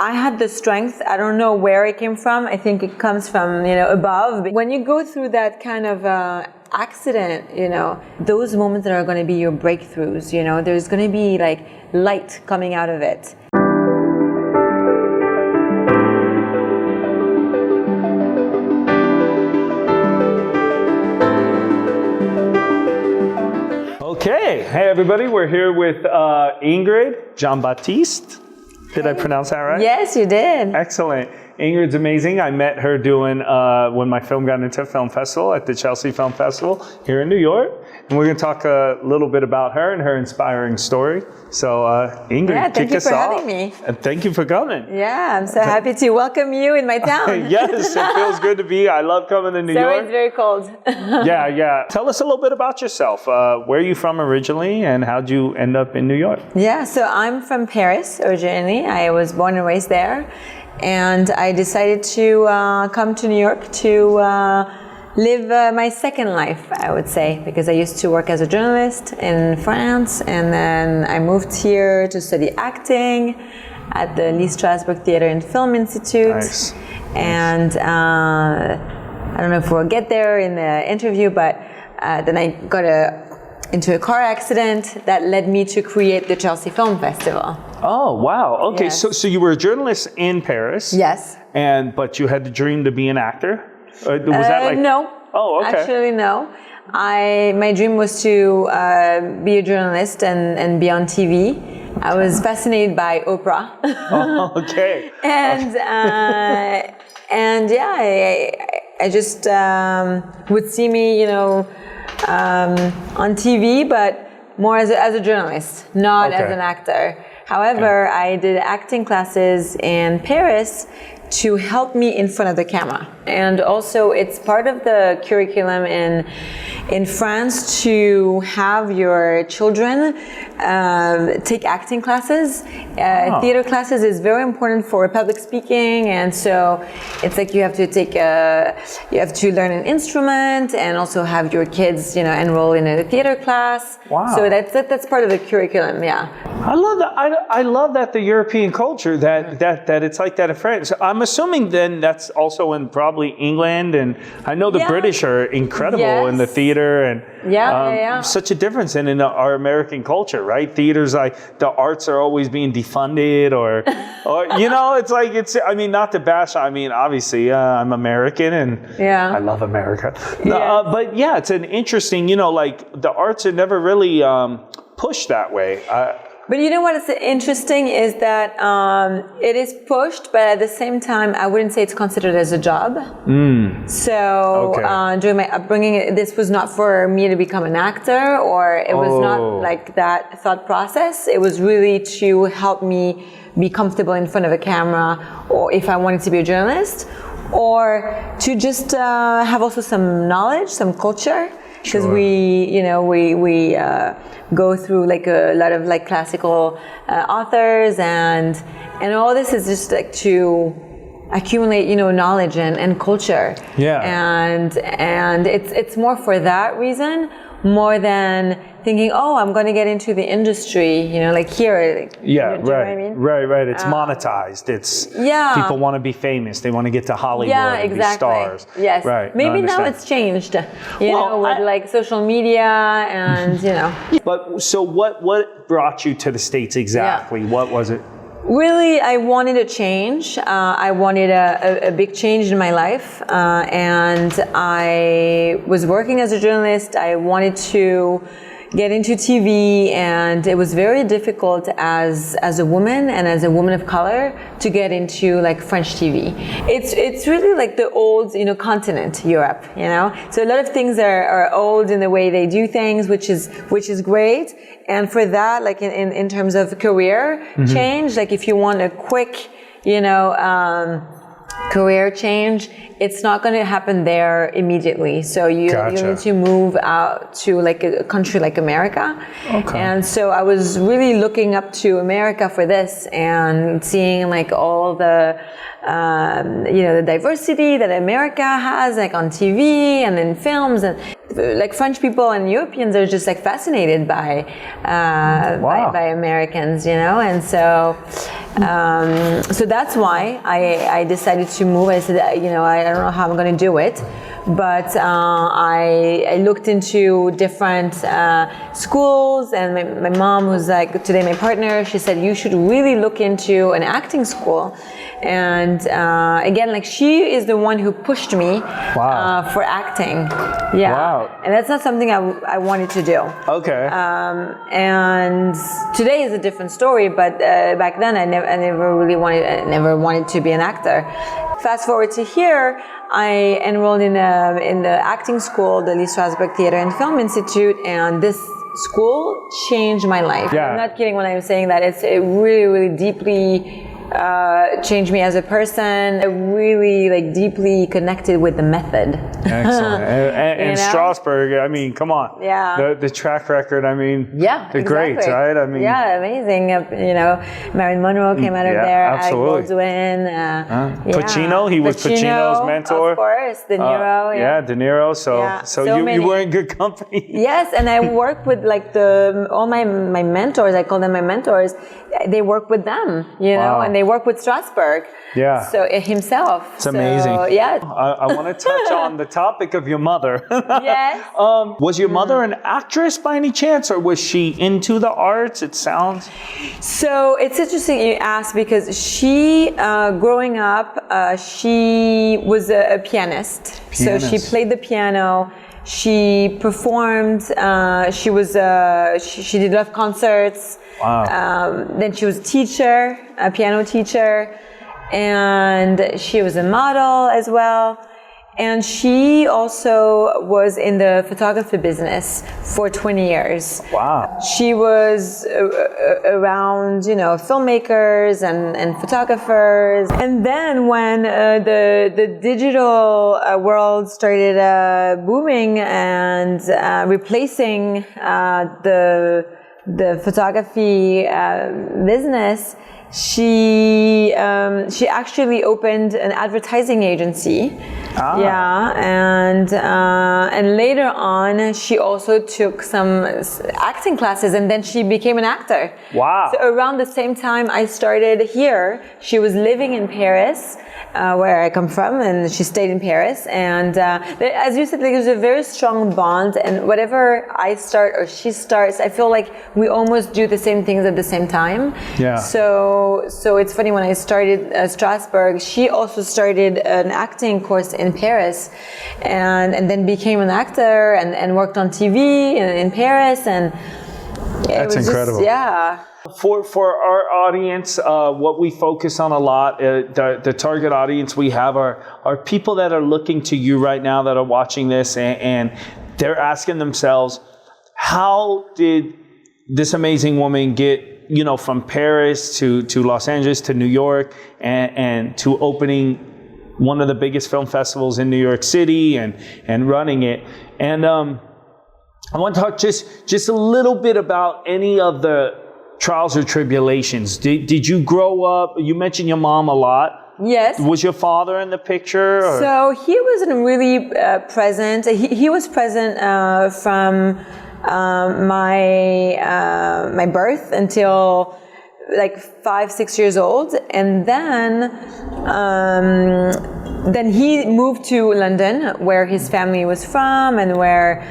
I had the strength. I don't know where it came from. I think it comes from, above. When you go through that kind of accident, those moments that are going to be your breakthroughs, there's going to be like light coming out of it. Okay, hey everybody, we're here with Ingrid Jean-Baptiste. Did I pronounce that right? Yes, you did. Excellent. Ingrid's amazing. I met her doing, when my film got into a film festival at the Chelsea Film Festival here in New York. And we're going to talk a little bit about her and her inspiring story. So Ingrid, kick us off. Thank you for having me. And thank you for coming. Yeah, I'm so happy to welcome you in my town. Yes, it feels good to be. I love coming to New York. So it's very cold. Yeah. Tell us a little bit about yourself. Where are you from originally and how'd you end up in New York? Yeah, so I'm from Paris originally. I was born and raised there. And I decided to come to New York to live my second life, I would say, because I used to work as a journalist in France, and then I moved here to study acting at the Lee Strasberg Theater and Film Institute. Nice. And I don't know if we'll get there in the interview, but then I got into a car accident that led me to create the Chelsea Film Festival. Oh, wow. Okay, Yes. so you were a journalist in Paris. Yes. But you had the dream to be an actor? Was that like... No. Oh, okay. Actually, no. My dream was to be a journalist and be on TV. I was fascinated by Oprah. Oh, okay. And yeah, I just would see me, on TV, but more as a journalist, not as an actor. However, I did acting classes in Paris to help me in front of the camera. And also it's part of the curriculum in France to have your children take acting classes. Theater classes is very important for public speaking, and so it's like you have to learn an instrument and also have your kids, enroll in a theater class. Wow. So that's part of the curriculum, yeah. I love that. I love that the European culture that it's like that in France. So I'm assuming then that's also in probably England, and I know the British are incredible in the theater, and such a difference in our American culture, right? Theaters, like the arts are always being defunded, or not to bash. I mean, obviously I'm American and I love America, but yeah, it's an interesting, like the arts are never really pushed that way. But you know what is interesting is that it is pushed, but at the same time, I wouldn't say it's considered as a job. So during my upbringing, this was not for me to become an actor, or it was not like that thought process. It was really to help me be comfortable in front of a camera, or if I wanted to be a journalist, or to just have also some knowledge, some culture. Because we go through like a lot of like classical authors, and all this is just like to accumulate knowledge and culture. And it's more for that reason, more than thinking, I'm going to get into the industry, like here. Like, do you know what I mean? Right. It's monetized. It's people want to be famous. They want to get to Hollywood and be stars. Yes. Right. Maybe now it's changed, with like social media and, But so what brought you to the States exactly? What was it? Really, I wanted a change. I wanted a big change in my life. And I was working as a journalist. I wanted to get into TV, and it was very difficult as a woman and as a woman of color to get into like French TV. It's really like the old continent, Europe, So a lot of things are old in the way they do things, which is great. And for that, like in terms of career change, like if you want a quick, career change, it's not going to happen there immediately. So you need to move out to like a country like America. Okay. And so I was really looking up to America for this, and seeing like all the the diversity that America has, like on TV and in films, and like French people and Europeans are just like fascinated by Americans, and so So that's why I decided to move. I said, I don't know how I'm going to do it, but I looked into different schools, and my mom, who's like today my partner, she said, you should really look into an acting school. And again, like, she is the one who pushed me for acting. Yeah. Wow. And that's not something I wanted to do. Okay. And today is a different story, but back then I never wanted to be an actor. Fast forward to here, I enrolled in the acting school, the Lee Strasberg Theater and Film Institute, and this school changed my life. Yeah. I'm not kidding when I'm saying that. It really, really deeply changed me as a person. I really deeply connected with the method. Excellent. And Strasberg, I mean, come on. Yeah. The track record, I mean, they're great, right? I mean, amazing. Marilyn Monroe came out of there. Absolutely. Baldwin. Pacino, he was Pacino's mentor. Of course, De Niro. De Niro. So you were in good company. Yes, and I work with all my mentors. I call them my mentors. They work with them, and they work with Strasberg. Yeah. So himself. It's amazing. Yeah. I want to touch on the topic of your mother. Yes. Was your mother an actress by any chance, or was she into the arts? It sounds. So it's interesting you ask, because she, growing up, she was a pianist. So she played the piano. She performed. She did a lot of concerts. Wow. Then she was a piano teacher, and she was a model as well. And she also was in the photography business for 20 years. Wow. She was around, filmmakers and photographers. And then when the digital world started booming and replacing the photography business, she actually opened an advertising agency. Yeah, and later on she also took some acting classes, and then she became an actor. Wow. So around the same time I started here, she was living in Paris, where I come from, and she stayed in Paris. And as you said, there's a very strong bond, and whatever I start or she starts, I feel like we almost do the same things at the same time. Yeah. So it's funny, when I started Strasberg, she also started an acting course in Paris, and then became an actor and worked on TV in Paris, and that's incredible. For our audience, what we focus on a lot, the target audience we have are people that are looking to you right now, that are watching this, and they're asking themselves, how did this amazing woman get, from Paris to Los Angeles to New York, and to opening one of the biggest film festivals in New York City and running it. And I want to talk just a little bit about any of the trials or tribulations. Did you grow up, you mentioned your mom a lot. Yes. Was your father in the picture? Or? So he wasn't really present. He was present from my birth until 5-6 years old, and then he moved to London, where his family was from, and where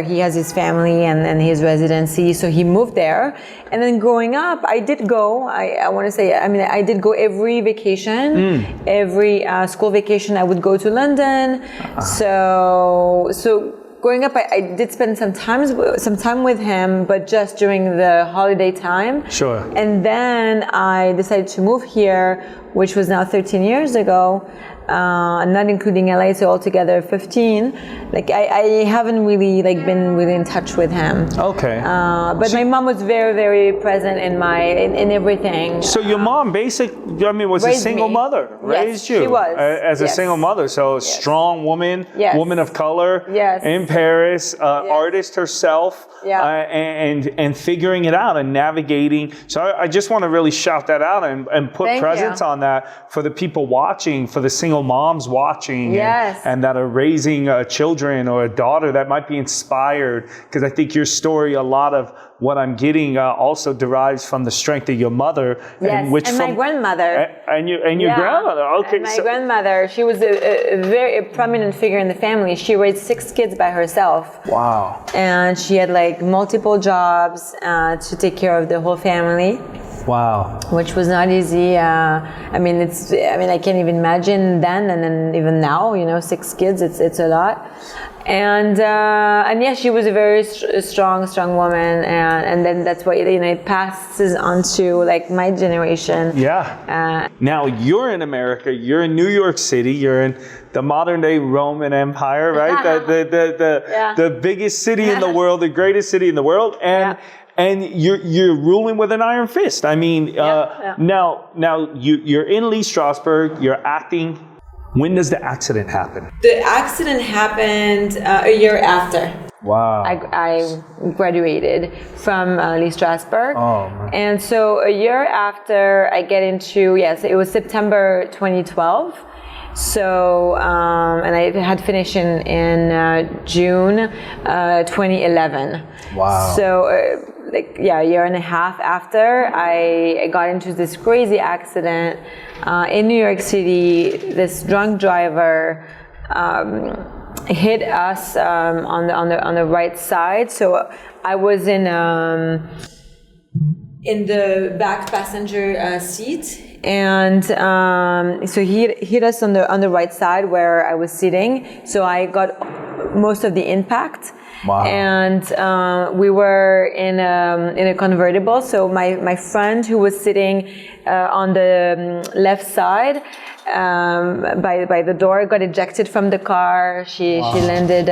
he has his family and his residency. So he moved there. And then growing up, I did go. I did go every vacation, every school vacation. I would go to London. So. Growing up, I did spend some time with him, but just during the holiday time. Sure. And then I decided to move here, which was now 13 years ago, not including LA, so altogether 15. I haven't really been really in touch with him. Okay. But my mom was very, very present in everything. So your mom basically, was a single mother, raised you. She was. As a single mother, so a strong woman, woman of color, in Paris, artist herself, and figuring it out and navigating. So I just want to really shout that out and put presence on that for the people watching, for the single single moms watching and that are raising children or a daughter that might be inspired. Because I think your story, a lot of what I'm getting also derives from the strength of your mother. Yes, and my grandmother. And your grandmother. Okay. And my grandmother, she was a very prominent figure in the family. She raised 6 kids by herself. Wow. And she had like multiple jobs to take care of the whole family. Wow. Which was not easy. I can't even imagine then and then even now, 6 kids, it's a lot. And yeah, she was a very strong woman, and then that's why it passes on to like my generation. Yeah. Now you're in America. You're in New York City. You're in the modern day Roman Empire, right? the biggest city in the world, the greatest city in the world, and you're ruling with an iron fist. I mean, now you're in Lee Strasberg. You're acting. When does the accident happen? The accident happened a year after. Wow. I graduated from Lee Strasberg. Oh, man. And so a year after I get into, it was September 2012. So, and I had finished in June 2011. Wow. So, a year and a half after, I got into this crazy accident in New York City. This drunk driver hit us on the right side. So I was in the back passenger seat. And so he hit us on the right side where I was sitting. So I got most of the impact. Wow. And we were in a convertible. So my friend who was sitting on the left side by the door got ejected from the car. She landed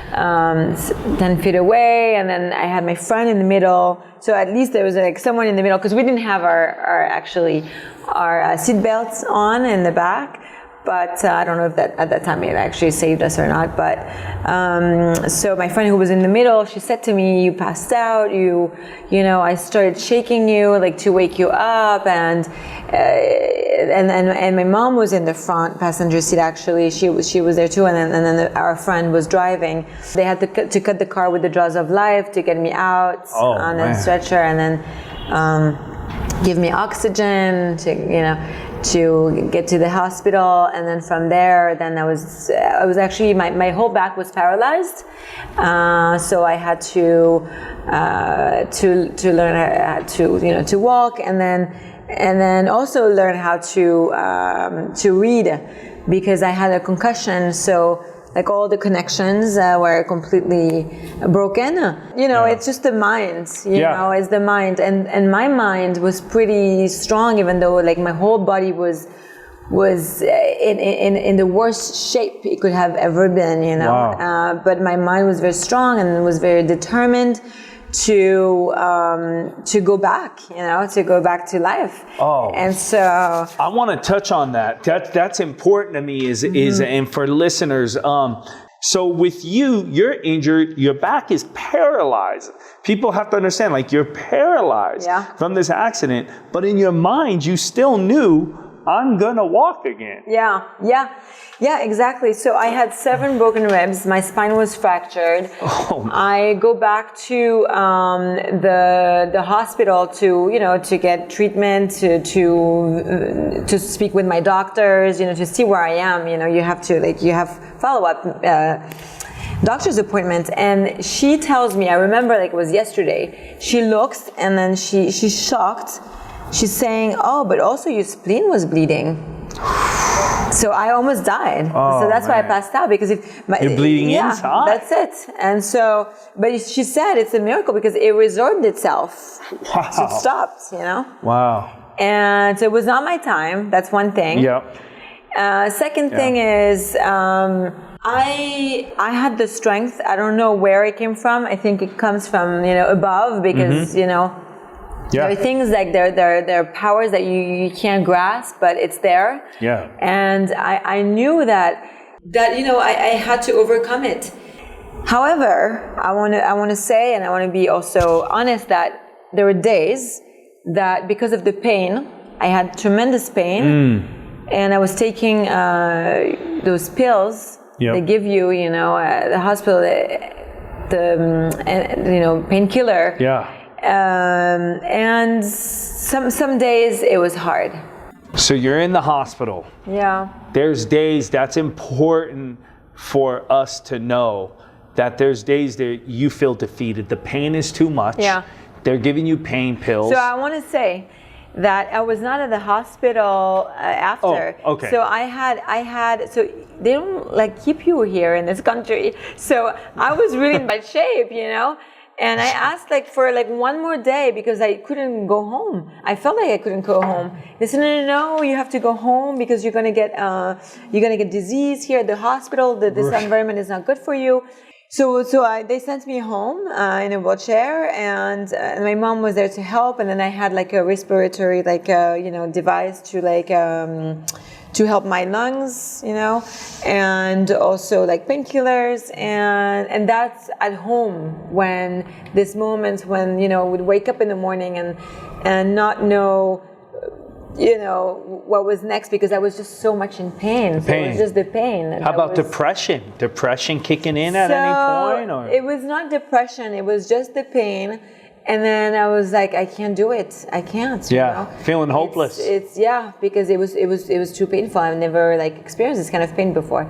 10 feet away, and then I had my friend in the middle. So at least there was like someone in the middle, because we didn't have our seat belts on in the back. But I don't know if that at that time it actually saved us or not. But so my friend who was in the middle, she said to me, "You passed out. I started shaking you like to wake you up." And my mom was in the front passenger seat. Actually, she was there too. And then our friend was driving. They had to cut the car with the jaws of life to get me out on a stretcher, and then give me oxygen to get to the hospital. And then from there, then I was actually, my whole back was paralyzed. So I had to learn how to walk, and then also learn how to read, because I had a concussion. So like all the connections were completely broken. It's just the mind, it's the mind. And my mind was pretty strong, even though like my whole body was in the worst shape it could have ever been, Wow. But my mind was very strong and was very determined to go back, to go back to life. Oh. And so I want to touch on that. That's important to me is and for listeners. So with you, you're injured, your back is paralyzed. People have to understand, like, you're paralyzed from this accident, but in your mind, you still knew, I'm gonna walk again. Yeah, exactly. So I had 7 broken ribs. My spine was fractured. Oh. I go back to the hospital to get treatment, to speak with my doctors, to see where I am. You have follow-up doctor's appointment. And she tells me, I remember like it was yesterday, she looks and then she's shocked. She's saying, "Oh, but also your spleen was bleeding." So I almost died. So that's why I passed out, because you're bleeding inside. That's it. And so, but she said it's a miracle because it resorbed itself. Wow. So it stopped, Wow. And so it was not my time. That's one thing. Yep. Second thing is, I had the strength. I don't know where it came from. I think it comes from, above, because, there are things like there are powers that you can't grasp, but it's there. Yeah. And I knew that I had to overcome it. However, I want to say, and I want to be also honest, that there were days that because of the pain, I had tremendous pain, and I was taking those pills they give you, at the hospital, the painkiller. Yeah. And some days it was hard. So you're in the hospital. Yeah. There's days that's important for us to know, that there's days that you feel defeated. The pain is too much. Yeah. They're giving you pain pills. So I want to say that I was not at the hospital after. Oh, okay. So I had, so they don't keep you here in this country. So I was really in bad shape, And I asked for one more day because I couldn't go home. I felt like I couldn't go home. They said, no, you have to go home because you're gonna get disease here at the hospital. This environment is not good for you. So they sent me home in a wheelchair, and my mom was there to help. And then I had a respiratory device to help my lungs, and also painkillers, and that's at home when this moment when would wake up in the morning and not know what was next because I was just so much in pain. So it was just the pain. How about depression? Depression kicking in at any point? Or? It was not depression. It was just the pain. And then I was like, I can't do it. I can't. Yeah, feeling hopeless. It's because it was too painful. I've never experienced this kind of pain before.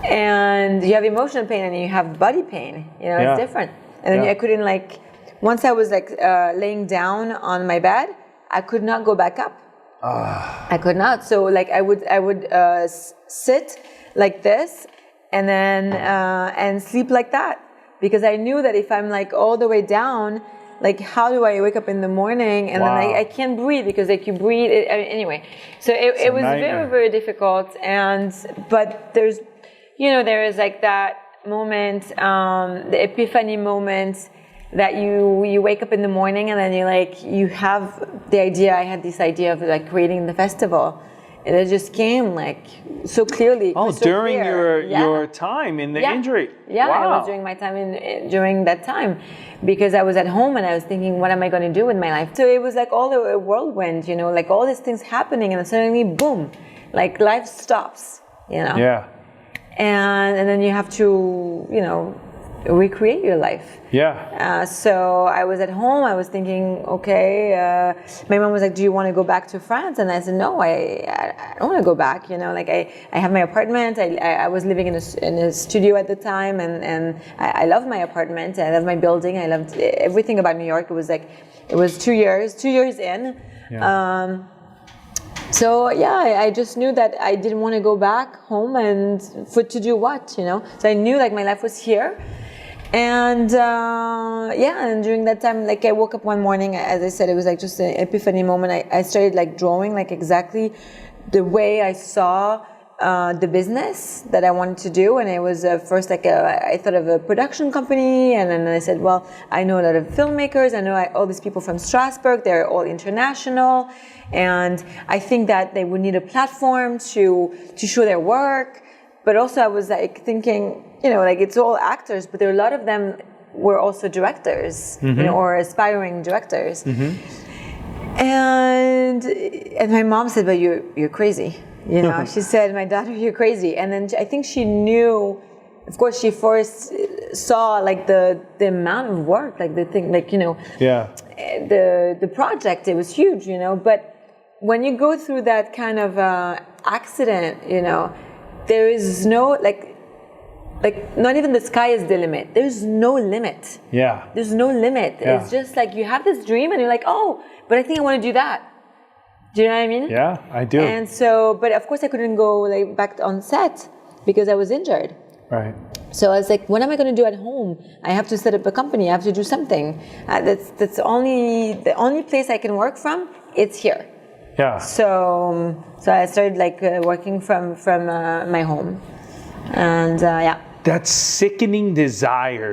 And you have emotional pain and you have body pain. It's different. And then I couldn't once I was laying down on my bed, I could not go back up. I could not. So I would sit like this and then and sleep like that because I knew that if I'm all the way down. How do I wake up in the morning and then I can't breathe because you breathe anyway. So it was very, very difficult. But there's, there is that moment, the epiphany moment that you wake up in the morning and then you have the idea. I had this idea of creating the festival. And it just came so clearly. Oh, during your time in the injury. Yeah, wow. It was during my time during that time, because I was at home and I was thinking, what am I going to do with my life? So it was all the whirlwind, all these things happening, and then suddenly, boom, life stops, Yeah. And then you have to, recreate your life. Yeah. So I was at home. I was thinking, okay. My mom was like, "Do you want to go back to France?" And I said, "No, I don't want to go back. I have my apartment. I was living in a studio at the time, and I loved my apartment. I loved my building. I loved everything about New York. It was 2 years in. Yeah. So I just knew that I didn't want to go back home and to do what, So I knew my life was here. And and during that time, I woke up one morning, as I said, it was just an epiphany moment. I started drawing exactly the way I saw the business that I wanted to do. And it was first I thought of a production company, and then I said, well, I know a lot of filmmakers. I know all these people from Strasbourg. They're all international, and I think that they would need a platform to show their work. But also I was thinking, it's all actors, but there are a lot of them were also directors, or aspiring directors. Mm-hmm. And my mom said, "But you're crazy." She said, "My daughter, you're crazy." And then I think she knew. Of course, she first saw the amount of work, the thing, Yeah. The project. It was huge, But when you go through that kind of accident, there is no not even the sky is the limit. There's no limit. Yeah. There's no limit. Yeah. It's just you have this dream and you're oh, but I think I want to do that. Do you know what I mean? Yeah, I do. And so, but of course I couldn't go back on set because I was injured. Right. So I was what am I going to do at home? I have to set up a company. I have to do something. That's the only place I can work from. It's here. Yeah. So I started working from my home, and That sickening desire,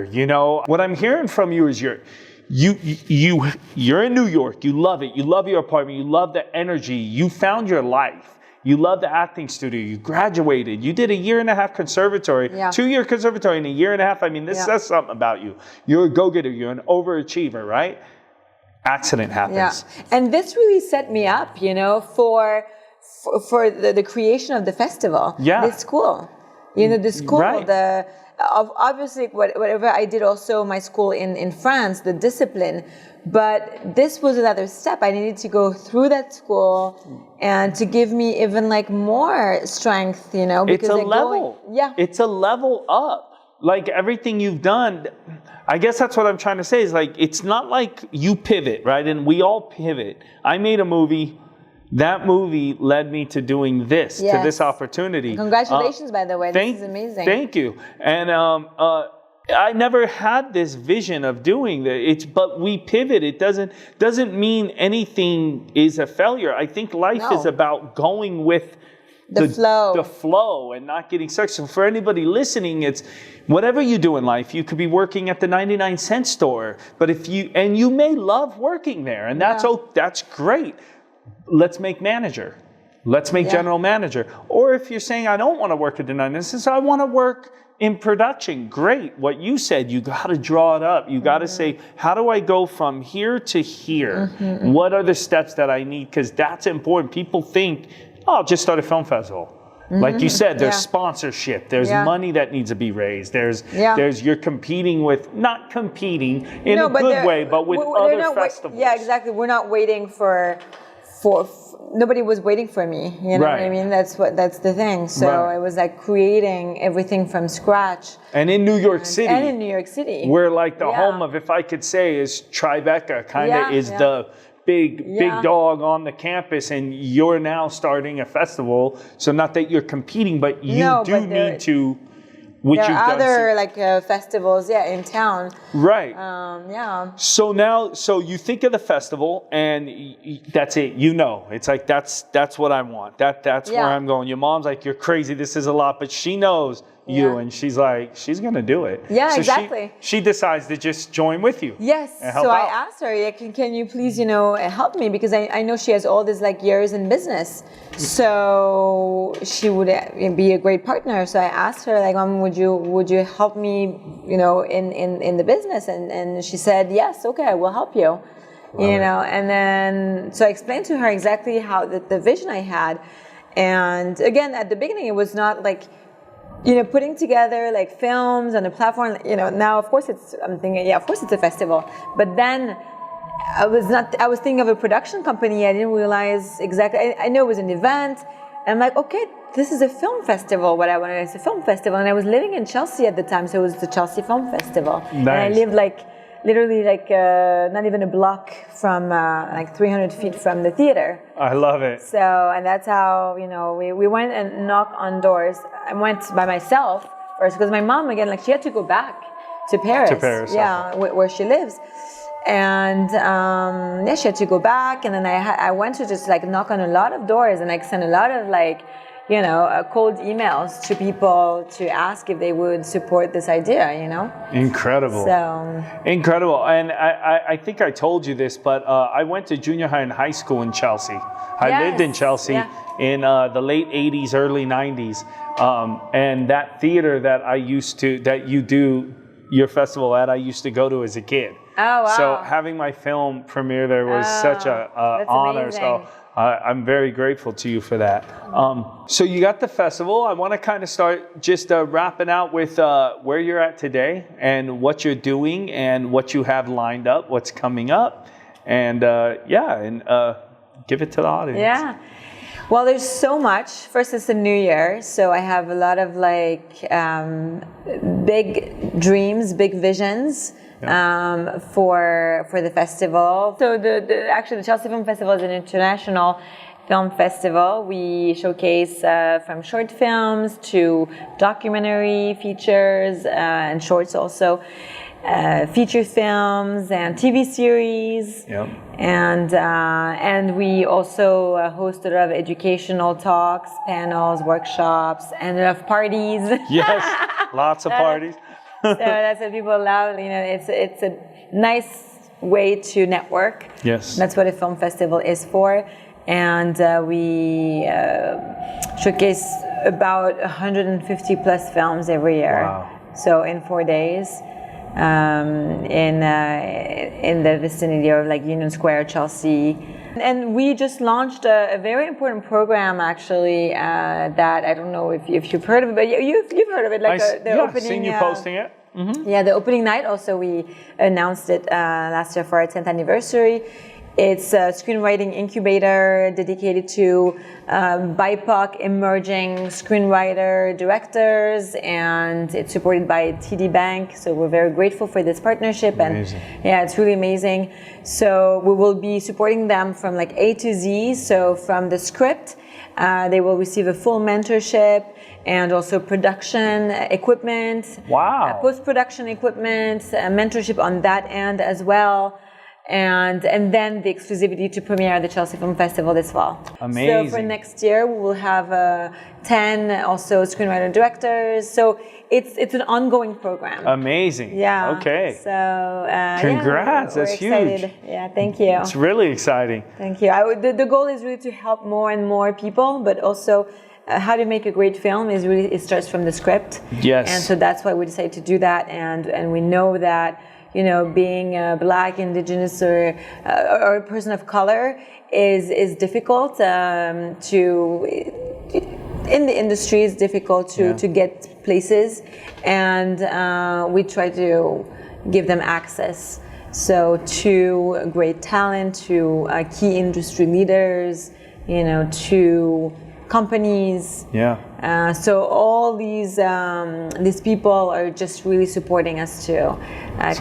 What I'm hearing from you is you're in New York. You love it. You love your apartment. You love the energy. You found your life. You love the acting studio. You graduated. You did a 1.5-year conservatory, 2-year conservatory in a 1.5 years. This says something about you. You're a go-getter. You're an overachiever, right? Accident happens. Yeah, and this really set me up, for the creation of the festival. Yeah. The school. The school, right. Obviously, whatever I did also my school in France, the discipline, but this was another step. I needed to go through that school and to give me even like more strength, because it's a level. It's a level up. Like everything you've done, I guess that's what I'm trying to say is like, it's not like you pivot, right? And we all pivot. I made a movie. That movie led me to doing this, to this opportunity. Congratulations, by the way. This is amazing. Thank you. And I never had this vision of doing that. But we pivot. It doesn't mean anything is a failure. I think life is about going with the flow and not getting stuck. So for anybody listening, it's whatever you do in life. You could be working at the 99-cent store, but you may love working there, and that's great. Let's make manager. Let's make general manager. Or if you're saying, I don't want to work at the 99 I want to work in production. Great. What you said, you got to draw it up. You got to say, how do I go from here to here? What are the steps that I need? Because that's important. People think, I'll just start a film festival. Like you said, there's sponsorship. There's money that needs to be raised. There's you're competing with, not competing in a good way, but with other festivals. Exactly. We're not waiting for nobody was waiting for me. You know what I mean? That's the thing. So it was like creating everything from scratch. And in New York City. And in New York City. Where like the home of, if I could say, is Tribeca kind of is the big dog on the campus, and you're now starting a festival. So not that you're competing, but you need to. Which there are other festivals, in town. Right. So now, you think of the festival, and that's it. It's like that's what I want. That's where I'm going. Your mom's like, you're crazy. This is a lot, but she knows you, and she's like, she's gonna do it. Yeah, so exactly. She decides to just join with you. Yes. So I asked her, can you please, help me, because I know she has all this years in business, so she would be a great partner. So I asked her would you help me, in the business, and she said yes. Okay, I will help you. And then so I explained to her exactly how the vision I had, and again at the beginning it was not putting together films on a platform. Now of course I'm thinking, of course it's a festival, but then I was thinking of a production company. I didn't realize exactly. I know it was an event, and I'm like, okay, this is a film festival. What I wanted is a film festival, and I was living in Chelsea at the time, so it was the Chelsea Film Festival. Nice. And I lived literally not even a block from 300 feet from the theater. I love it. So, and that's how, we went and knocked on doors. I went by myself first because my mom, again, she had to go back to Paris. Where she lives. And she had to go back, and then I went to just knock on a lot of doors, and send a lot of cold emails to people to ask if they would support this idea, Incredible. So incredible. And I think I told you this, but I went to junior high and high school in Chelsea. I lived in Chelsea in the late 80s, early 90s. And that theater that you do your festival at, I used to go to as a kid. Oh, wow. So having my film premiere there was such a honor. Amazing. So I'm very grateful to you for that. So you got the festival. I want to kind of start just wrapping out with where you're at today and what you're doing and what you have lined up, what's coming up. And give it to the audience. Yeah. Well, there's so much. First, it's a new year, so I have a lot of big dreams, big visions for the festival. So actually the Chelsea Film Festival is an international film festival. We showcase from short films to documentary features and shorts also. Feature films and TV series, and we also host a lot of educational talks, panels, workshops, and a lot of parties. Yes, lots of parties. So that's what people love. It's a nice way to network. Yes, that's what a film festival is for, and we showcase about 150 plus films every year. Wow. So in 4 days. In the vicinity of Union Square, Chelsea. And we just launched a very important program, actually, that I don't know if you've heard of it, but you've heard of it, like I've seen you posting it. Mm-hmm. Yeah, the opening night also, we announced it last year for our 10th anniversary. It's a screenwriting incubator dedicated to BIPOC emerging screenwriter directors, and it's supported by TD Bank. So we're very grateful for this partnership. Amazing. And yeah, it's really amazing. So we will be supporting them from like A to Z. So from the script, they will receive a full mentorship and also production equipment. Wow. Post-production equipment, mentorship on that end as well. And then the exclusivity to premiere at the Chelsea Film Festival this fall. Amazing. So for next year, we will have 10 also screenwriter directors. So it's an ongoing program. Amazing. Yeah. Okay. So congrats. We're That's excited. huge. Yeah. Thank you. It's really exciting. Thank you. The goal is really to help more and more people, but also how to make a great film is really, it starts from the script. Yes. And so that's why we decided to do that. And we know that, you know, being Black, Indigenous, or a person of color is difficult to in the industry. It's difficult to get places, and we try to give them access. So to great talent, to key industry leaders, you know, to companies. Yeah. So all these people are just really supporting us to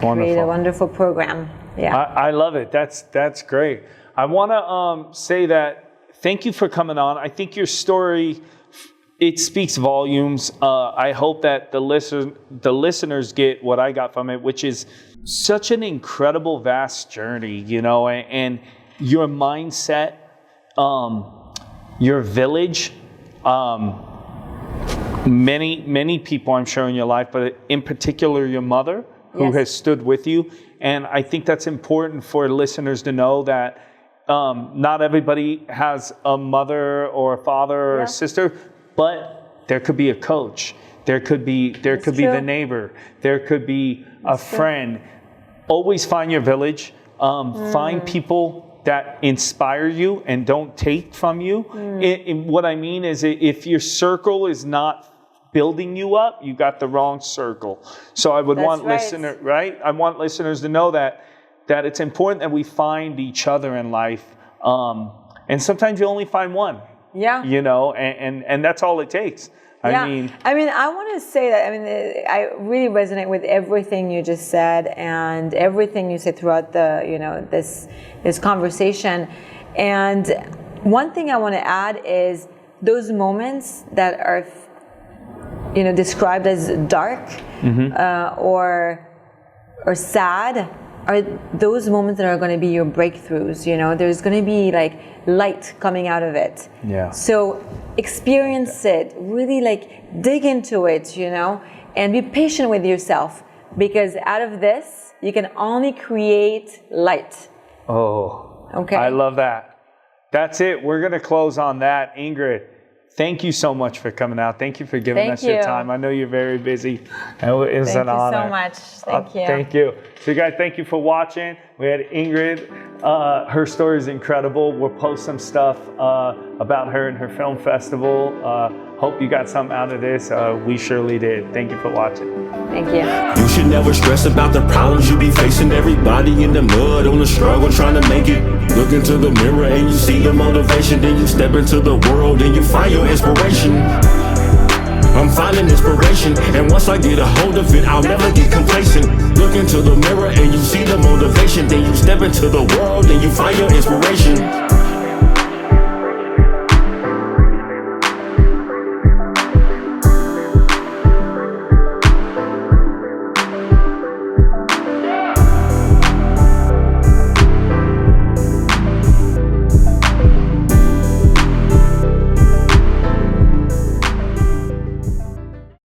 create a wonderful program. Yeah. I love it. That's great. I want to say that thank you for coming on. I think your story, it speaks volumes. I hope that the listeners get what I got from it, which is such an incredible, vast journey, you know, and your mindset, your village, many people I'm sure in your life, but in particular your mother, who has stood with you. And I think that's important for listeners to know that not everybody has a mother or a father or a sister, but there could be a coach. There could be the neighbor. There could be a friend. Always find your village. Find people that inspire you and don't take from you. What I mean is, if your circle is not building you up, you got the wrong circle. So I would want I want listeners to know that it's important that we find each other in life. And sometimes you only find one. Yeah. You know, and that's all it takes. I mean, I want to say that, I really resonate with everything you just said and everything you said throughout this conversation. And one thing I want to add is those moments that are, described as dark or sad are those moments that are going to be your breakthroughs. There's going to be like light coming out of it. Yeah. So experience it, really dig into it, and be patient with yourself, because out of this, you can only create light. Oh, okay. I love that. That's it. We're going to close on that. Ingrid, thank you so much for coming out. Thank you for giving us your time. I know you're very busy. It was an honor. Thank you so much. Thank you. Thank you. So guys, thank you for watching. We had Ingrid. Her story is incredible. We'll post some stuff about her and her film festival. Hope you got something out of this. We surely did. Thank you for watching. Thank you. You should never stress about the problems you be facing. Everybody in the mud on the struggle trying to make it. Look into the mirror and you see the motivation. Then you step into the world and you find your inspiration. I'm finding inspiration, and once I get a hold of it, I'll never get complacent. Look into the mirror and you see the motivation. Then you step into the world and you find your inspiration.